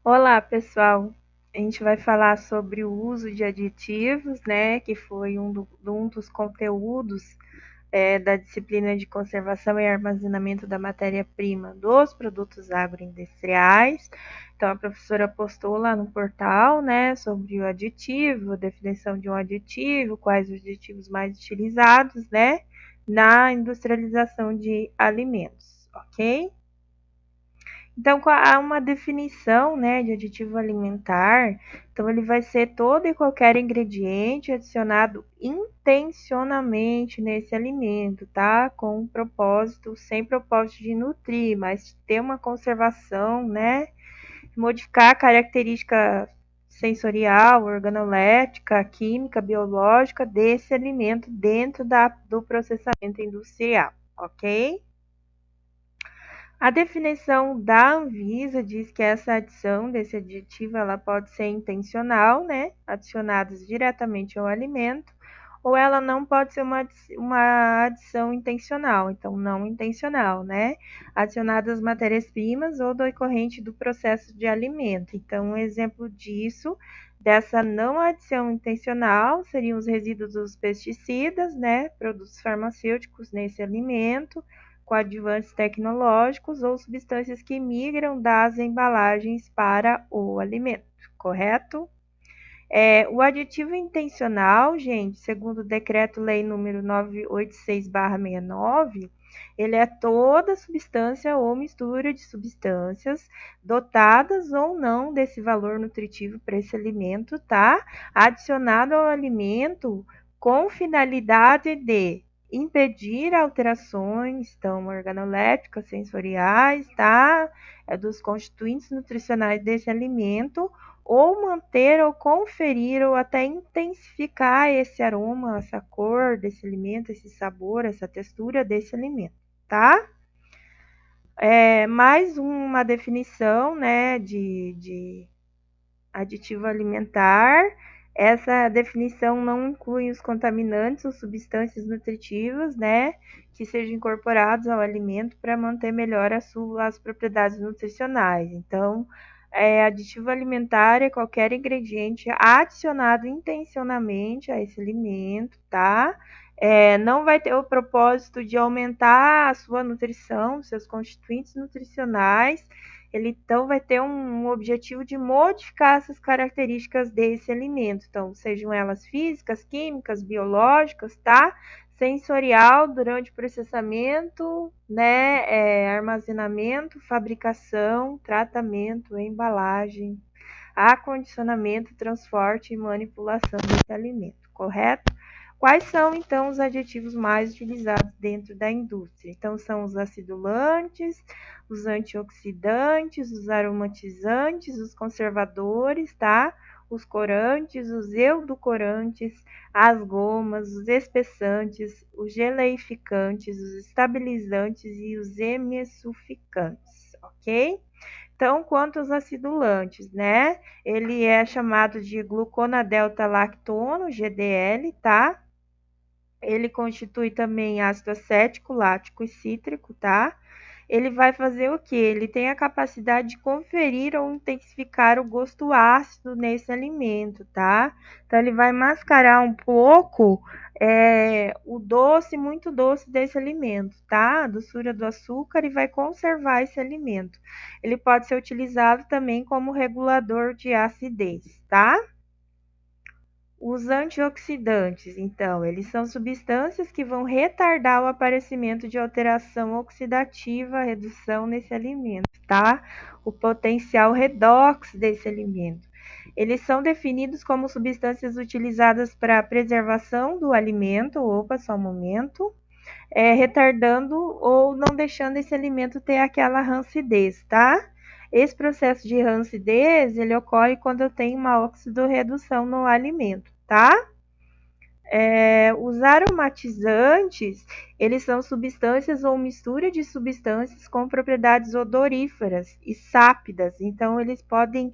Olá, pessoal. A gente vai falar sobre o uso de aditivos, né, que foi um dos conteúdos da disciplina de conservação e armazenamento da matéria-prima dos produtos agroindustriais. Então, a professora postou lá no portal, né, sobre o aditivo, a definição de um aditivo, quais os aditivos mais utilizados, né, na industrialização de alimentos, ok? Então, há uma definição, né, de aditivo alimentar. Então, ele vai ser todo e qualquer ingrediente adicionado intencionalmente nesse alimento, tá? Com um propósito, sem propósito de nutrir, mas ter uma conservação, né? Modificar a característica sensorial, organolética, química, biológica desse alimento dentro do processamento industrial, ok? A definição da Anvisa diz que essa adição desse aditivo ela pode ser intencional, né, adicionados diretamente ao alimento, ou ela não pode ser uma adição intencional, então não intencional, né, adicionadas às matérias-primas ou decorrente do processo de alimento. Então, um exemplo disso, dessa não adição intencional, seriam os resíduos dos pesticidas, né, produtos farmacêuticos nesse alimento, coadjuvantes tecnológicos ou substâncias que migram das embalagens para o alimento, correto? O aditivo intencional, gente, segundo o Decreto-Lei número 986/69, ele é toda substância ou mistura de substâncias dotadas ou não desse valor nutritivo para esse alimento, tá? Adicionado ao alimento com finalidade de impedir alterações, então, organolépticas, sensoriais, tá? Dos constituintes nutricionais desse alimento, ou manter ou conferir ou até intensificar esse aroma, essa cor desse alimento, esse sabor, essa textura desse alimento, tá? Mais uma definição, né, de aditivo alimentar. Essa definição não inclui os contaminantes ou substâncias nutritivas, né, que sejam incorporados ao alimento para manter melhor as propriedades nutricionais. Então, aditivo alimentar é qualquer ingrediente adicionado intencionalmente a esse alimento, tá? Não vai ter o propósito de aumentar a sua nutrição, seus constituintes nutricionais. Ele então vai ter um objetivo de modificar essas características desse alimento, então sejam elas físicas, químicas, biológicas, tá? Sensorial durante o processamento, né? Armazenamento, fabricação, tratamento, embalagem, acondicionamento, transporte e manipulação desse alimento, correto? Quais são, então, os aditivos mais utilizados dentro da indústria? Então, são os acidulantes, os antioxidantes, os aromatizantes, os conservadores, tá? Os corantes, os edulcorantes, as gomas, os espessantes, os geleificantes, os estabilizantes e os emulsificantes, ok? Então, quanto aos acidulantes, né? Ele é chamado de gluconadelta-lactono, GDL, tá? Ele constitui também ácido acético, lático e cítrico, tá? Ele vai fazer o que? Ele tem a capacidade de conferir ou intensificar o gosto ácido nesse alimento, tá? Então, ele vai mascarar um pouco o doce, muito doce desse alimento, tá? A doçura do açúcar e vai conservar esse alimento. Ele pode ser utilizado também como regulador de acidez, tá? Os antioxidantes, então, eles são substâncias que vão retardar o aparecimento de alteração oxidativa, redução nesse alimento, tá? O potencial redox desse alimento. Eles são definidos como substâncias utilizadas para a preservação do alimento, opa, só um momento, retardando ou não deixando esse alimento ter aquela rancidez, tá? Esse processo de rancidez, ele ocorre quando eu tenho uma oxidorredução no alimento, tá? Os aromatizantes, eles são substâncias ou mistura de substâncias com propriedades odoríferas e sápidas. Então, eles podem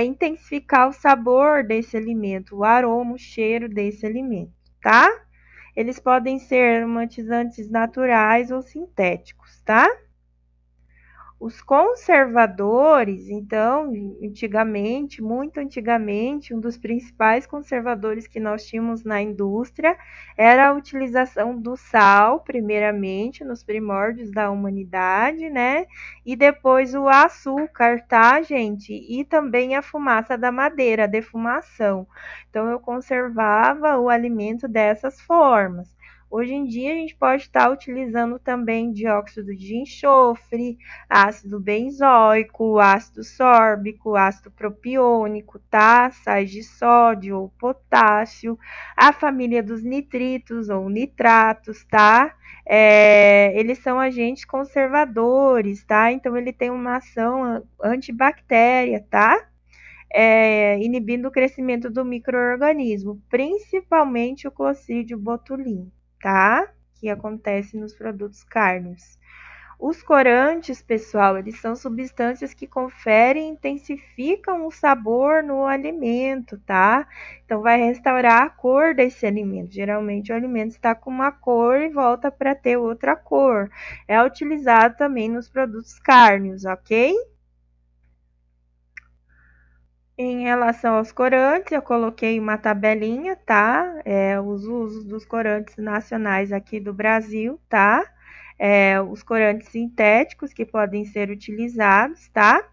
intensificar o sabor desse alimento, o aroma, o cheiro desse alimento, tá? Eles podem ser aromatizantes naturais ou sintéticos, tá? Os conservadores, então, antigamente, muito antigamente, um dos principais conservadores que nós tínhamos na indústria era a utilização do sal, primeiramente, nos primórdios da humanidade, né? E depois o açúcar, tá, gente? E também a fumaça da madeira, a defumação. Então, eu conservava o alimento dessas formas. Hoje em dia, a gente pode estar utilizando também dióxido de enxofre, ácido benzoico, ácido sórbico, ácido propiônico, tá? Sais de sódio ou potássio, a família dos nitritos ou nitratos, tá? Eles são agentes conservadores, tá? Então ele tem uma ação antibactéria, tá? Inibindo o crescimento do micro-organismo, principalmente o Clostridium botulinum, tá? Que acontece nos produtos cárneos. Os corantes, pessoal, eles são substâncias que conferem e intensificam o sabor no alimento, tá? Então, vai restaurar a cor desse alimento. Geralmente, o alimento está com uma cor e volta para ter outra cor. É utilizado também nos produtos cárneos, ok? Em relação aos corantes, eu coloquei uma tabelinha, tá? Os usos dos corantes nacionais aqui do Brasil, tá? Os corantes sintéticos que podem ser utilizados, tá?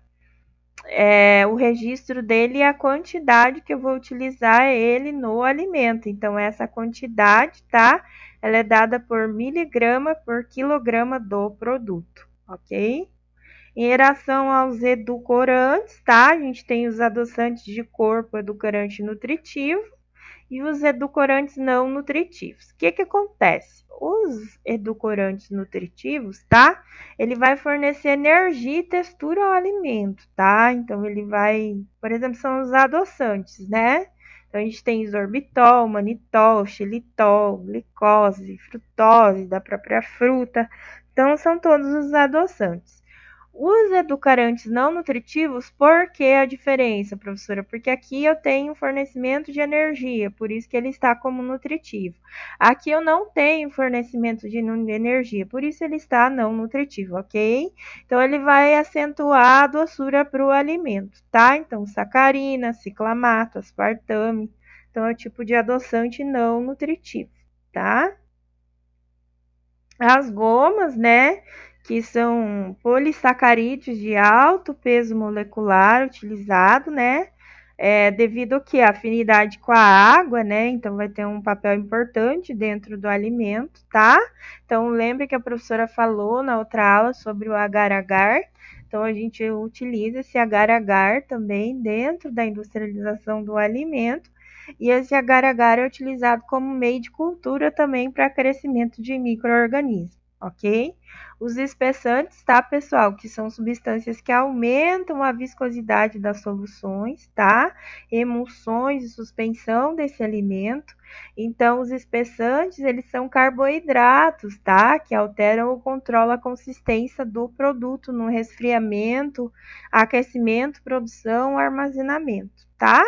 O registro dele e a quantidade que eu vou utilizar ele no alimento. Então, essa quantidade, tá? Ela é dada por miligrama por quilograma do produto, ok? Em relação aos edulcorantes, tá? A gente tem os adoçantes de corpo, edulcorante nutritivo e os edulcorantes não nutritivos. O que acontece? Os edulcorantes nutritivos, tá? Ele vai fornecer energia e textura ao alimento, tá? Então ele vai, por exemplo, são os adoçantes, né? Então a gente tem isorbitol, manitol, xilitol, glicose, frutose da própria fruta. Então são todos os adoçantes. Os edulcorantes não nutritivos, por que a diferença, professora? Porque aqui eu tenho fornecimento de energia, por isso que ele está como nutritivo. Aqui eu não tenho fornecimento de energia, por isso ele está não nutritivo, ok? Então ele vai acentuar a doçura para o alimento, tá? Então sacarina, ciclamato, aspartame, então é o tipo de adoçante não nutritivo, tá? As gomas, né, que são polissacarídeos de alto peso molecular utilizado, né, devido ao que? A afinidade com a água, né, então vai ter um papel importante dentro do alimento, tá? Então lembre que a professora falou na outra aula sobre o agar-agar, então a gente utiliza esse agar-agar também dentro da industrialização do alimento, e esse agar-agar é utilizado como meio de cultura também para crescimento de micro-organismos, ok? Os espessantes, tá, pessoal? Que são substâncias que aumentam a viscosidade das soluções, tá? Emulsões e suspensão desse alimento. Então, os espessantes, eles são carboidratos, tá? Que alteram ou controlam a consistência do produto no resfriamento, aquecimento, produção, armazenamento, tá?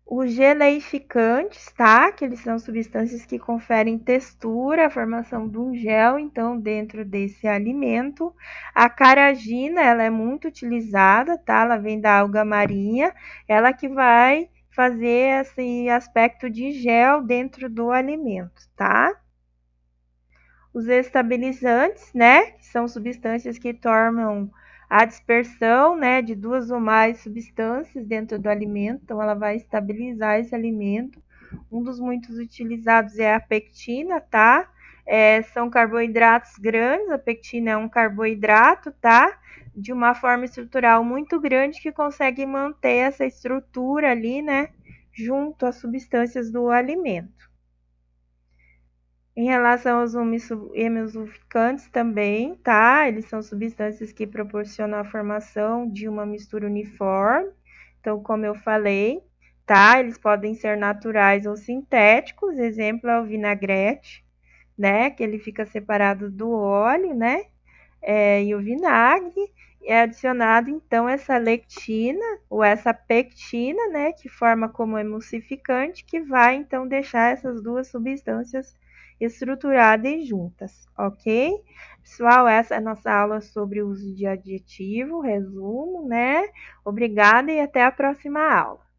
Os geleificantes, tá? Que eles são substâncias que conferem textura, a formação de um gel, então, dentro desse alimento. A caragina, ela é muito utilizada, tá? Ela vem da alga marinha, ela que vai fazer esse aspecto de gel dentro do alimento, tá? Os estabilizantes, né? Que são substâncias que tornam a dispersão, né, de duas ou mais substâncias dentro do alimento, então ela vai estabilizar esse alimento. Um dos muitos utilizados é a pectina, tá? São carboidratos grandes, a pectina é um carboidrato, tá? De uma forma estrutural muito grande que consegue manter essa estrutura ali, né? Junto às substâncias do alimento. Em relação aos emulsificantes também, tá? Eles são substâncias que proporcionam a formação de uma mistura uniforme. Então, como eu falei, tá? Eles podem ser naturais ou sintéticos. Exemplo é o vinagrete, né? Que ele fica separado do óleo, né? E o vinagre. É adicionado, então, essa lectina ou essa pectina, né? Que forma como emulsificante, que vai, então, deixar essas duas substâncias estruturadas e juntas, ok? Pessoal, essa é a nossa aula sobre o uso de adjetivo, resumo, né? Obrigada e até a próxima aula.